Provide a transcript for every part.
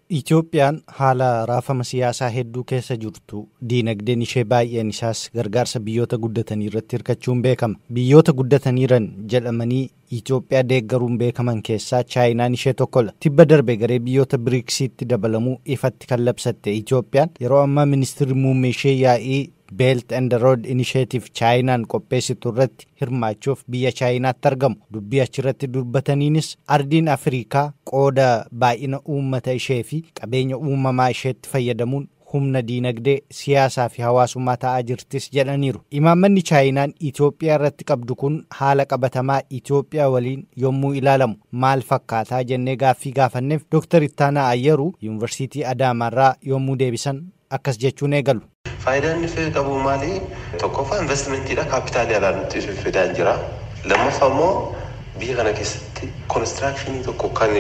Itoophiyaan haala raafama siyaasaa hedduu keessa jirtu diinagdeen ishee baay'een isaas gargaarsa biyyoota guddatanii irratti hirkachuun beekama. Biyyoota guddataniiran jedhamanii Itoophiyaa deeggaruun beekaman keessaa Chaayinaan ishee tokkodha. Tibba darbe garee biyyoota BRICSitti dabalamuu ifatti kan labsatte Itoophiyaan yeroo ammaa ministeerri muummee ishee yaa'ii Belt and Road Initiative Chaayinaan qopheessitu irratti hirmaachuuf biyya Chaayinaatti argamu. Dubbii achirratti dubbataniinis ardiin Afrikaa qooda baay'ina uummata ishee fi qabeenya uumamaa isheetti fayyadamuun humna diinagdee siyaasaa fi hawaasummaa ta'aa jirtis jedhaniiru. Imaammanni Chaayinaan Itoophiyaa irratti qabdu kun haala qabatamaa Itoophiyaa waliin yommuu ilaalamu maal fakkaataa jennee gaaffii gaafanneef Dr. Ittaanaa Ayyeruu Yuunivarsiitii Adaamaarraa yommuu deebisan akkas jechuun eegalu. Faayidaan inni qabu maali? Tokkoffaa investimentii kaapitaalii alaan nuti fidaan jira. Lammaffaa immoo biyya kana keessatti konistiraakshanii tokko kan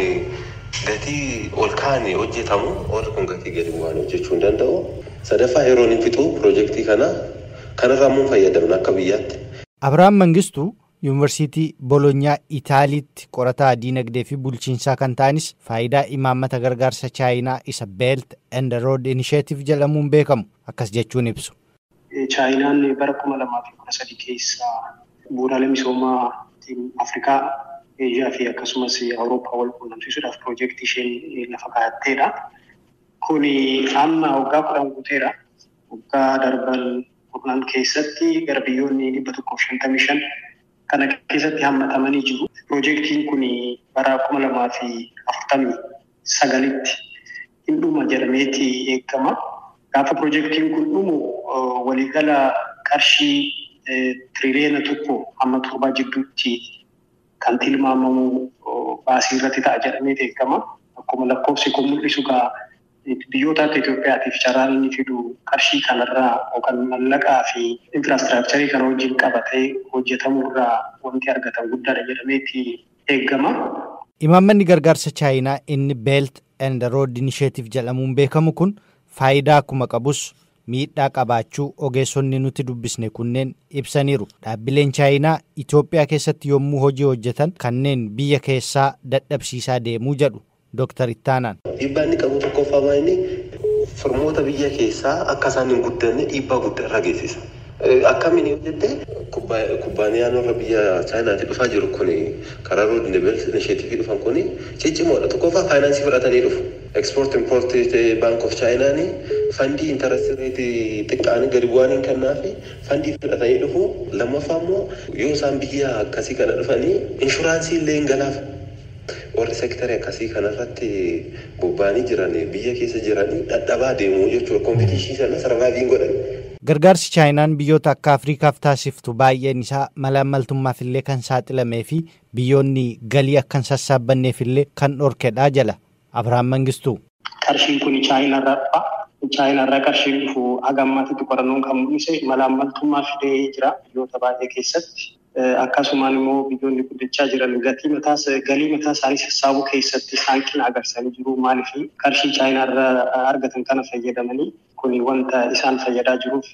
gatii ol kaa'anii hojjetamu warri kun gatii gadi bu'aan hojjechuu hin danda'u. Sadaffaa yeroon hin fixu piroojeektii kanarraa immoo fayyadaman akka biyyaatti. Abiraam Mangistuu Yuunivarsiitii Bolonyaa Itaaliitti qorataa diinagdee fi bulchiinsaa kan ta'anis faayidaa imaammata gargaarsa Chaayinaa isa Belt and Road Initiative jedhamuun beekamu akkas jechuun ibsu. Chaayinaan bara 2013 keessa bu'uuraalee misoomaa Afrikaa, Eeshiyaa fi akkasumas Awurooppaa wal quunnamsiisuudhaaf piroojeektii isheen lafa kaa'atteedha. Kuni amma waggaa 10 guuteera. Waggaa darban 10 keessatti gara biyyoonni 155 kana keessatti hammatamanii jiru. Piroojeektiin kun bara 2049tti hin dhuma jedhameeti eegama. Gaafa piroojeektiin kun dhumu waliigala qarshii tiriliyoona 1.7 jidduutti kan tilmaamamu baasii irratti ta'a jedhameeti eegama. Akkuma lakkoofsi kun mul'isu biyyoota akka Itoophiyaatiif carraan inni fidu qarshii kanarraa yookaan mallaqaa fi infiraastiraakcharii kana wajjin qabatee hojjetamurraa wanti argatan guddaadha jedhameeti eegama. Imaammanni gargaarsa Chaayinaa inni Belt and Road Initiative jedhamuun beekamu kun faayidaa akkuma qabus miidhaa qabaachuu ogeessonni nuti dubbisne kunneen ibsaniiru. Dhaabbileen Chaayinaa Itoophiyaa keessatti yommuu hojii hojjetan kanneen biyya keessaa dadhabsiisaa deemuu jedhu Dr. Ittaanaan. Dhiibbaa inni qabu tokkoffaa inni firmoota biyya keessaa akka isaan hin guddanne dhiibbaa guddaa irra geessisa. Akkamiin yoo jette kubbaaniyaan warra biyya Chaayinaatti dhufaa jiru kun karaa Road Initiative dhufan kun ciccimoodha. Tokkoffaa faayinaansii fudhatanii dhufu. Export Import Bank of Chaayinaan fandii interest rate xiqqaan gadi bu'aan kennaafi fandii fudhatanii dhufu. Lammaffaa immoo yoo isaan biyya akkasii kana dhufanii inshuraansii illee hin galaaf. Warri seektarii akkasii kanarratti bobba'anii jiran biyya keessa jiranii dadhabaa deemuu jechuudha. Kompitiishii sana sarvaayiviin godhan. Gargaarsi Chaayinaan biyyoota akka Afrikaaf taasiftu baay'een isaa malaammaltummaaf illee kan saaxilamee fi biyyoonni galii akka hin sassaabbanneef illee kan dhorkedhaa jala. Abiraam Mangistuu. Qarshiin kun Chaayinaarraa dhufa. Chaayinaarraa qarshiin dhufu hagammaatitti qorannoon kan mul'ise malaammaltummaa fidee jira biyyoota baay'ee keessatti. Akkasumaan immoo biyyoonni guddachaa jiran galii mataa isaanii sassaabuu keessatti hanqina agarsiisanii jiru. Maaliif qarshii Chaayinaarraa argatan kana fayyadamanii kun wanta isaan fayyadaa jiruuf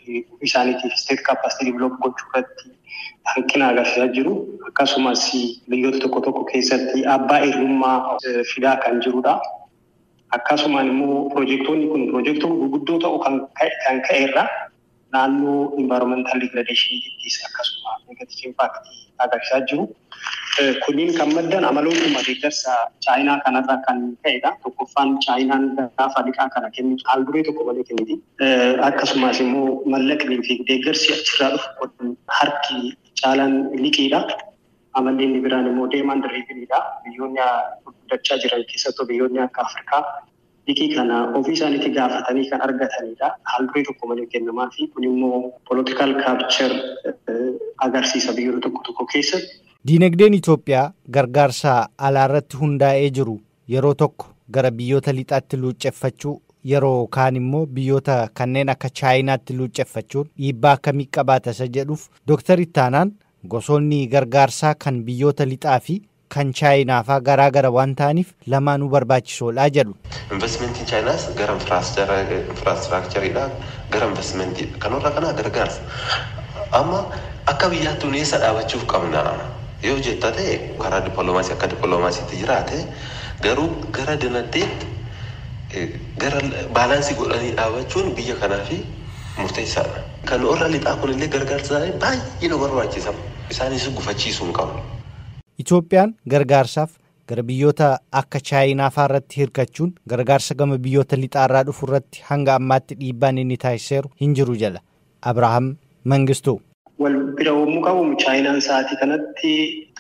isaaniitiif state capacity develop gochuu irratti hanqina agarsiisaa jiru. Akkasumas biyyoota tokko keessatti abbaa hiriyummaa fidaa kan jirudha. Akkasumaan immoo piroojeektoonni kun piroojeektoota gurguddoo ta'uu kan ka'eerra naannoo environmental degradation akkasuma negative impact agarsiisaa jiru. Kunniin kan maddan amalootuma deeggarsa Chaayinaa kanarraa kan ka'edha. Tokkoffaan Chaayinaan gaafa liqaa kana kennitu haal duree tokko malee kenniti. Akkasumas immoo mallaqnii fi deeggarsi achirraa dhufu harki caalaan liqiidha. Amalli inni biraan immoo deemaan diriirinidha. Biyyoonni guddachaa jiran keessattuu biyyoonni akka Afrikaa liqii kana ofii isaaniitti gaafatanii kan argatanidha. Haal duree tokko malee kennamaa fi kun immoo political capture agarsiisa biyyoota tokko keessatti. Diinagdeen Itoophiyaa gargaarsa alaarratti hundaa'ee jiru yeroo tokko gara biyyoota lixaatti luucceffachuu yeroo kaan immoo biyyoota kanneen akka Chaayinaatti luucceffachuun dhiibbaa akkamii qabaata isa jedhuuf Dr. Ittaanaan gosoonni gargaarsaa kan biyyoota lixaa fi kan Chaayinaafaa garaagara waan ta'aniif lamaanuu barbaachisoodha jedhu. Investimentiin Chaayinaas gara infiraastiraakchariidha gara investimentii kanarra kana gargaarsa. Amma akka biyyaatti huneessa dhaabachuuf qabna. Yoo jetta ta'e karaa dippiloomaasii akka dippiloomaasiitti jiraate garuu gara dinagdeetti gara baalaansii godhanii dhaabachuun biyya kanaaf murteessaadha. Kan warra lixaa kunillee gargaarsa baay'ee nu barbaachisa. Isaanis gufachiisuu hin qabu. Itoophiyaan gargaarsaaf gara biyyoota akka Chaayinaa fa'aarratti hirkachuun gargaarsa gama biyyoota lixaarraa dhufu irratti hanga ammaatti dhiibbaan inni taasiseeru hin jiru jala. Abrahaam Mangistuu. Wal bira uumuu qabu Chaayinaan sa'aatii kanatti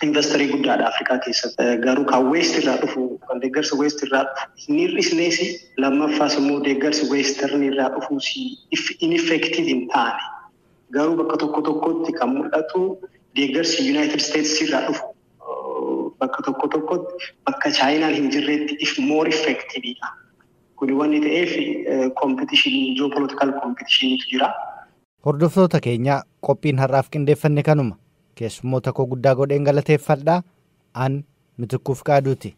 investerii guddaadha Afrikaa keessatti. Garuu kan West irraa dhufu kan deeggarsa West irraa dhufu hin hir'isnees lammaffaas immoo deeggarsi Western irraa dhufuus ineffective hin taane. Garuu bakka tokko tokkotti kan mul'atu deeggarsi United States irraa dhufu bakka tokko tokkotti bakka Chaayinaan hin jirretti if more effectiveidha. Kuni wanni ta'eef competition geopolitical competitionitu jira. Hordoftoota keenya qophiin har'aaf qindeeffanne kanuma keessummoota koo guddaa godheen galateeffadhaa. An Mitikkuuf Qaaduuti.